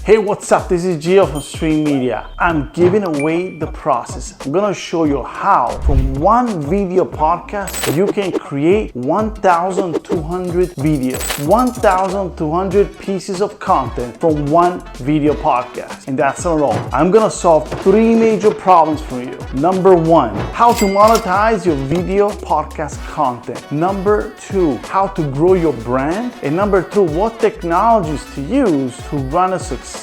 Hey, what's up? This is Gio from Stream Media. I'm giving away the process. I'm gonna show you how from one video podcast you can create 1,200 videos, 1,200 pieces of content from one video podcast. And that's not all. I'm gonna solve three major problems for you. Number one, how to monetize your video podcast content. Number two, how to grow your brand. And number two, what technologies to use to run a successful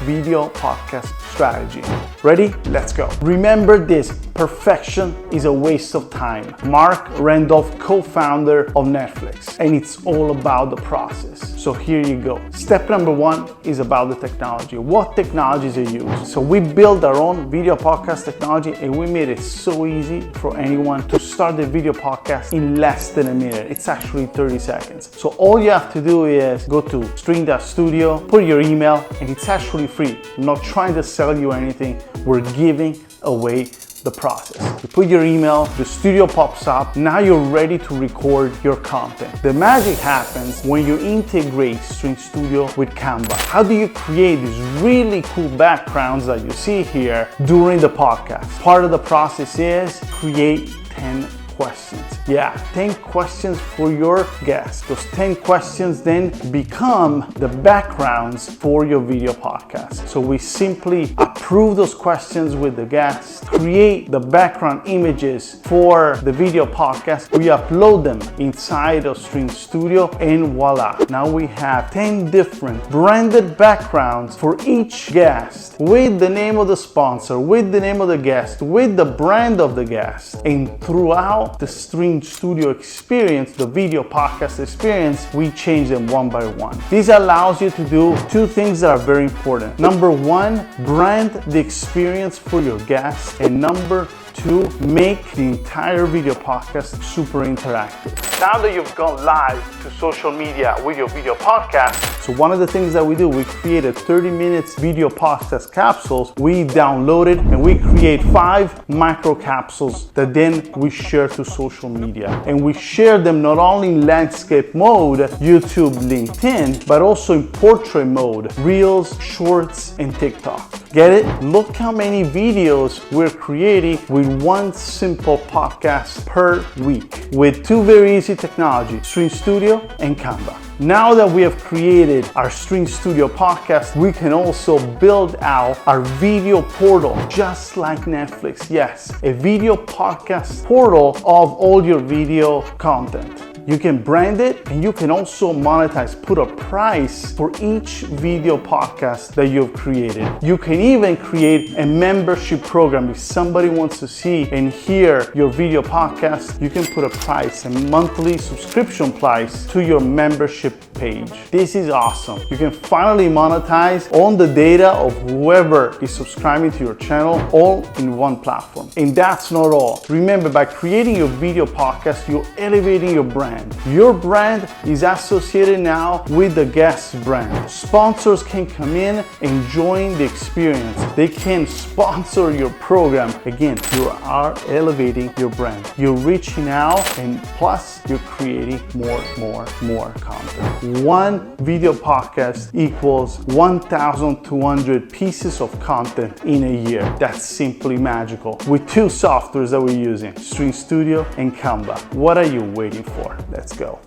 video podcast strategy. Ready? Let's go. Remember this, perfection is a waste of time. Mark Randolph, co-founder of Netflix, and it's all about the process. So here you go. Step number one is about the technology. What technologies are used? So we built our own video podcast technology, and we made it so easy for anyone to start a video podcast in less than a minute. It's actually 30 seconds. So all you have to do is go to Stream.studio, put your email, and it's actually free. I'm not trying to sell you anything. We're giving away the process. You put your email, the studio pops up, now you're ready to record your content. The magic happens when you integrate Stream Studio with Canva. How do you create these really cool backgrounds that you see here during the podcast? Part of the process is create 10 questions. Yeah, 10 questions for your guests. Those 10 questions then become the backgrounds for your video podcast. So we simply approve those questions with the guests, create the background images for the video podcast. We upload them inside of Stream Studio, and voila. Now we have 10 different branded backgrounds for each guest with the name of the sponsor, with the name of the guest, with the brand of the guest. And throughout the Stream Studio experience, the video podcast experience, we change them one by one. This allows you to do two things that are very important. Number one, brand the experience for your guests, and number two, make the entire video podcast super interactive. Now that you've gone live to social media with your video podcast, so one of the things that we do, we created 30 minutes video podcast capsules. We download it and we create 5 micro capsules that then we share to social media. And we share them not only in landscape mode, YouTube, LinkedIn, but also in portrait mode, Reels, Shorts, and TikTok. Get it? Look how many videos we're creating with one simple podcast per week with two very easy technology, Stream Studio and Canva. Now that we have created our Stream Studio podcast, we can also build out our video portal just like Netflix. Yes, a video podcast portal of all your video content. You can brand it, and you can also monetize, put a price for each video podcast that you've created. You can even create a membership program. If somebody wants to see and hear your video podcast, you can put a price, a monthly subscription price to your membership page. This is awesome. You can finally monetize on the data of whoever is subscribing to your channel, all in one platform. And that's not all. Remember, by creating your video podcast, you're elevating your brand. Your brand is associated now with the guest's brand. Sponsors can come in and join the experience. They can sponsor your program. Again, you are elevating your brand. You're reaching out, and plus you're creating more content. One video podcast equals 1,200 pieces of content in a year. That's simply magical. With two softwares that we're using, Stream Studio and Canva. What are you waiting for? Let's go.